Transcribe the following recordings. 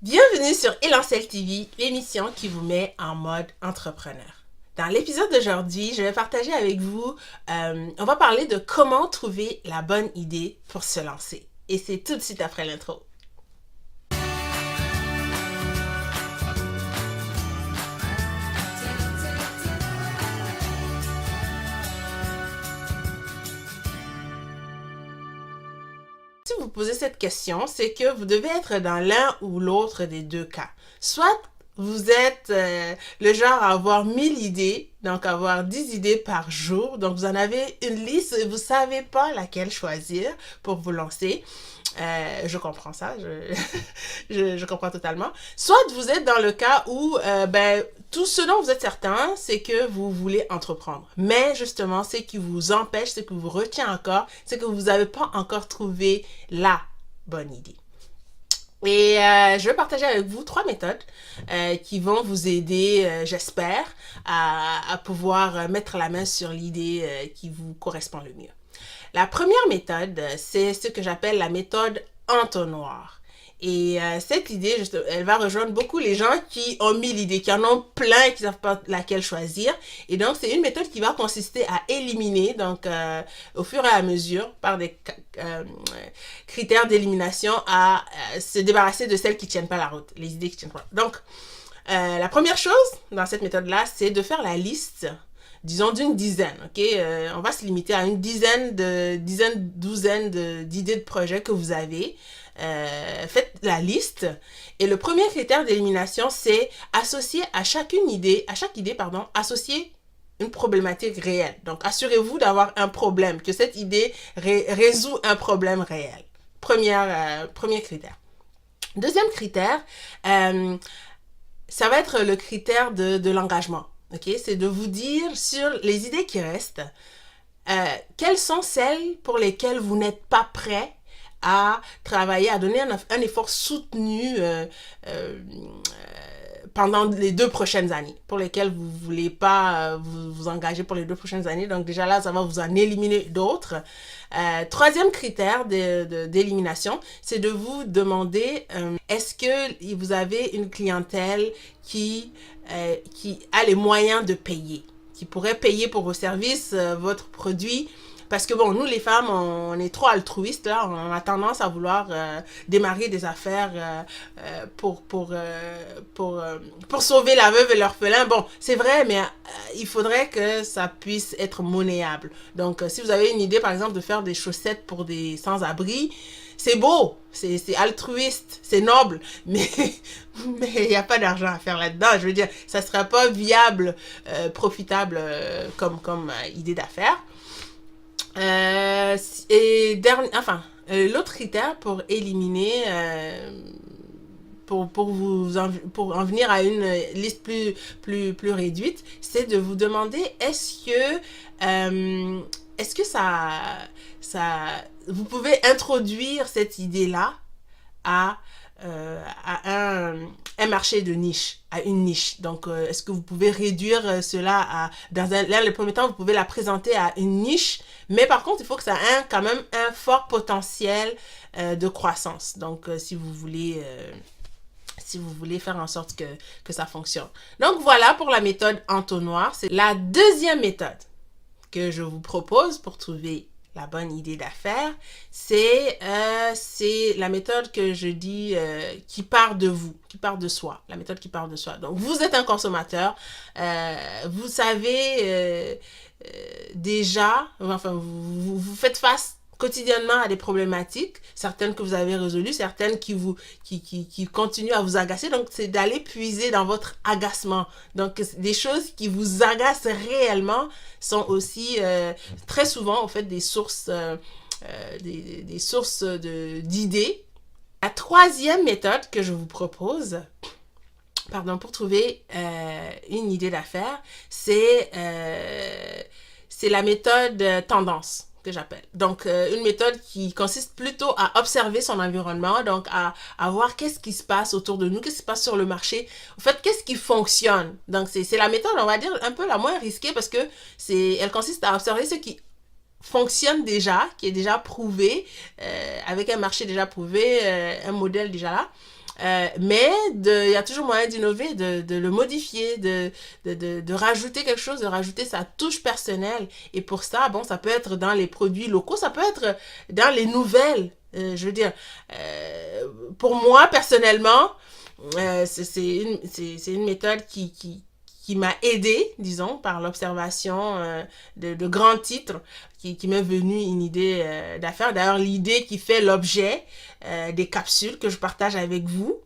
Bienvenue sur Élancelle TV, l'émission qui vous met en mode entrepreneur. Dans l'épisode d'aujourd'hui, je vais partager avec vous, on va parler de comment trouver la bonne idée pour se lancer. Et c'est tout de suite après l'intro. Si vous posez cette question, c'est que vous devez être dans l'un ou l'autre des deux cas. Soit vous êtes le genre à avoir 1000 idées, donc avoir 10 idées par jour. Donc vous en avez une liste et vous ne savez pas laquelle choisir pour vous lancer. Je comprends ça, je comprends totalement. Soit vous êtes dans le cas où tout ce dont vous êtes certain, c'est que vous voulez entreprendre. Mais justement, ce qui vous empêche, ce qui vous retient encore, c'est que vous n'avez pas encore trouvé la bonne idée. Et je vais partager avec vous 3 méthodes qui vont vous aider, j'espère, à pouvoir mettre la main sur l'idée qui vous correspond le mieux. La première méthode, c'est ce que j'appelle la méthode entonnoir. Et cette idée, elle va rejoindre beaucoup les gens qui ont 1000 idées, qui en ont plein et qui ne savent pas laquelle choisir. Et donc, c'est une méthode qui va consister à éliminer, donc au fur et à mesure, par des critères d'élimination, à se débarrasser de celles qui ne tiennent pas la route, les idées qui ne tiennent pas la route. Donc, la première chose dans cette méthode-là, c'est de faire la liste, disons d'une dizaine, ok? On va se limiter à une douzaine d'idées de projets que vous avez. Faites la liste. Et le premier critère d'élimination, c'est associer à chaque idée, associer une problématique réelle. Donc, assurez-vous d'avoir un problème, que cette idée résout un problème réel. Premier critère. Deuxième critère, ça va être le critère de l'engagement. Okay? C'est de vous dire sur les idées qui restent, quelles sont celles pour lesquelles vous n'êtes pas prêt à travailler, à donner un effort soutenu pendant les 2 prochaines années, pour lesquelles vous ne voulez pas vous engager pour les 2 prochaines années. Donc déjà là, ça va vous en éliminer d'autres. Troisième critère d'élimination, c'est de vous demander est-ce que vous avez une clientèle qui a les moyens de payer, qui pourrait payer pour vos services, votre produit. Parce que bon, nous les femmes, on est trop altruistes, là, on a tendance à vouloir démarrer des affaires pour sauver la veuve et l'orphelin. Bon, c'est vrai, mais il faudrait que ça puisse être monnayable. Donc, si vous avez une idée, par exemple, de faire des chaussettes pour des sans-abri, c'est beau, c'est altruiste, c'est noble, mais il n'y a pas d'argent à faire là-dedans. Je veux dire, ça ne sera pas viable, profitable comme idée d'affaires. L'autre critère pour éliminer, pour en venir à une liste plus réduite, c'est de vous demander est-ce que vous pouvez introduire cette idée-là à un marché de niche, à une niche. Donc, est-ce que vous pouvez réduire cela à... Dans le premier temps, vous pouvez la présenter à une niche, mais par contre, il faut que ça ait quand même un fort potentiel de croissance. Donc, si vous voulez faire en sorte que ça fonctionne. Donc, voilà pour la méthode entonnoir. C'est la deuxième méthode que je vous propose pour trouver la bonne idée d'affaires, c'est la méthode que je dis qui part de vous, qui part de soi, la méthode qui part de soi. Donc, vous êtes un consommateur, vous savez déjà, enfin, vous faites face quotidiennement à des problématiques, certaines que vous avez résolues, certaines qui continuent à vous agacer. Donc, c'est d'aller puiser dans votre agacement. Donc, des choses qui vous agacent réellement sont aussi très souvent, en fait, des sources d'idées. La troisième méthode que je vous propose, pour trouver une idée d'affaires, c'est la méthode tendance, que j'appelle. Donc, une méthode qui consiste plutôt à observer son environnement, donc à voir qu'est-ce qui se passe autour de nous, qu'est-ce qui se passe sur le marché, en fait, qu'est-ce qui fonctionne. Donc, c'est la méthode, on va dire, un peu la moins risquée parce que elle consiste à observer ce qui fonctionne déjà, qui est déjà prouvé, avec un marché déjà prouvé, un modèle déjà là, Mais il y a toujours moyen d'innover, de le modifier, de rajouter quelque chose, de rajouter sa touche personnelle. Et pour ça, bon, ça peut être dans les produits locaux, ça peut être dans les nouvelles. Je veux dire, pour moi, personnellement, c'est une méthode qui m'a aidé, disons, par l'observation de grands titres qui m'est venue une idée d'affaires. D'ailleurs, l'idée qui fait l'objet des capsules que je partage avec vous,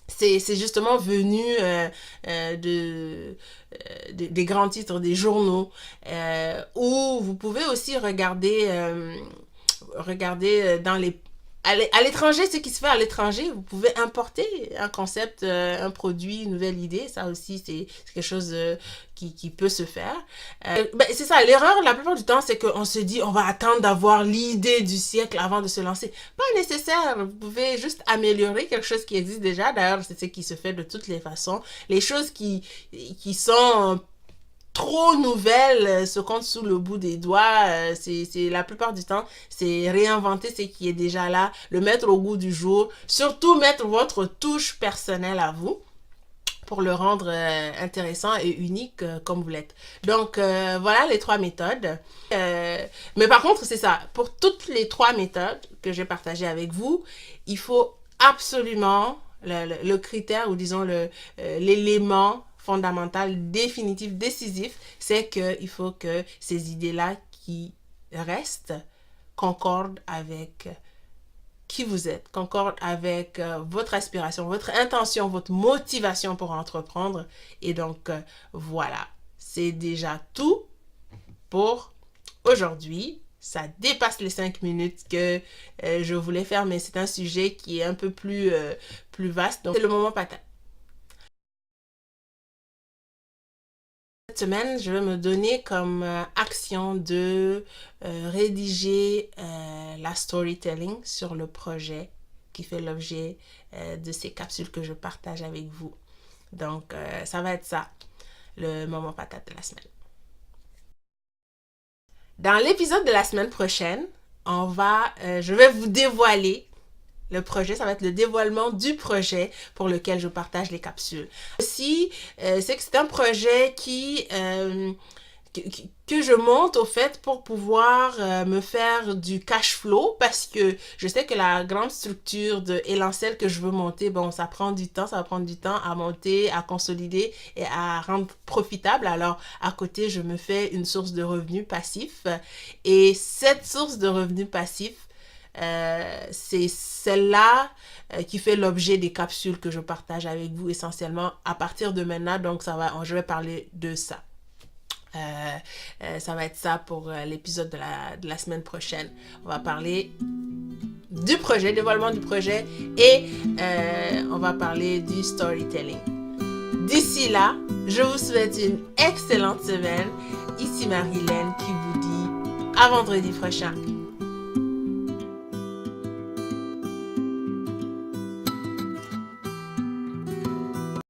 c'est justement venu des grands titres, des journaux, où vous pouvez aussi regarder dans les à l'étranger, ce qui se fait à l'étranger, vous pouvez importer un concept, un produit, une nouvelle idée. Ça aussi, c'est quelque chose qui peut se faire. C'est ça, l'erreur, la plupart du temps, c'est qu'on se dit, on va attendre d'avoir l'idée du siècle avant de se lancer. Pas nécessaire. Vous pouvez juste améliorer quelque chose qui existe déjà. D'ailleurs, c'est ce qui se fait de toutes les façons. Les choses qui sont trop nouvelles se comptent sous le bout des doigts. C'est la plupart du temps, c'est réinventer ce qui est déjà là, le mettre au goût du jour, surtout mettre votre touche personnelle à vous pour le rendre intéressant et unique comme vous l'êtes. Donc, voilà les 3 méthodes. Mais par contre, c'est ça. Pour toutes les 3 méthodes que j'ai partagées avec vous, il faut absolument le critère ou disons l'élément fondamental, définitif, décisif, c'est qu'il faut que ces idées-là qui restent concordent avec qui vous êtes, concordent avec votre aspiration, votre intention, votre motivation pour entreprendre. Et donc, voilà, c'est déjà tout pour aujourd'hui. Ça dépasse les 5 minutes que je voulais faire, mais c'est un sujet qui est un peu plus vaste. Donc, c'est le moment patate. Cette semaine, je vais me donner comme action de rédiger la storytelling sur le projet qui fait l'objet de ces capsules que je partage avec vous. Donc, ça va être ça, le moment patate de la semaine. Dans l'épisode de la semaine prochaine, je vais vous dévoiler le projet, ça va être le dévoilement du projet pour lequel je partage les capsules. Aussi, c'est que c'est un projet que je monte au fait pour pouvoir me faire du cash flow parce que je sais que la grande structure de Élancelle que je veux monter, bon, ça prend du temps, ça va prendre du temps à monter, à consolider et à rendre profitable. Alors, à côté, je me fais une source de revenus passifs et cette source de revenus passifs, c'est celle-là qui fait l'objet des capsules que je partage avec vous essentiellement à partir de maintenant. Donc, je vais parler de ça. Ça va être ça pour l'épisode de la semaine prochaine. On va parler du projet, dévoilement du projet et on va parler du storytelling. D'ici là, je vous souhaite une excellente semaine. Ici Marilène qui vous dit à vendredi prochain.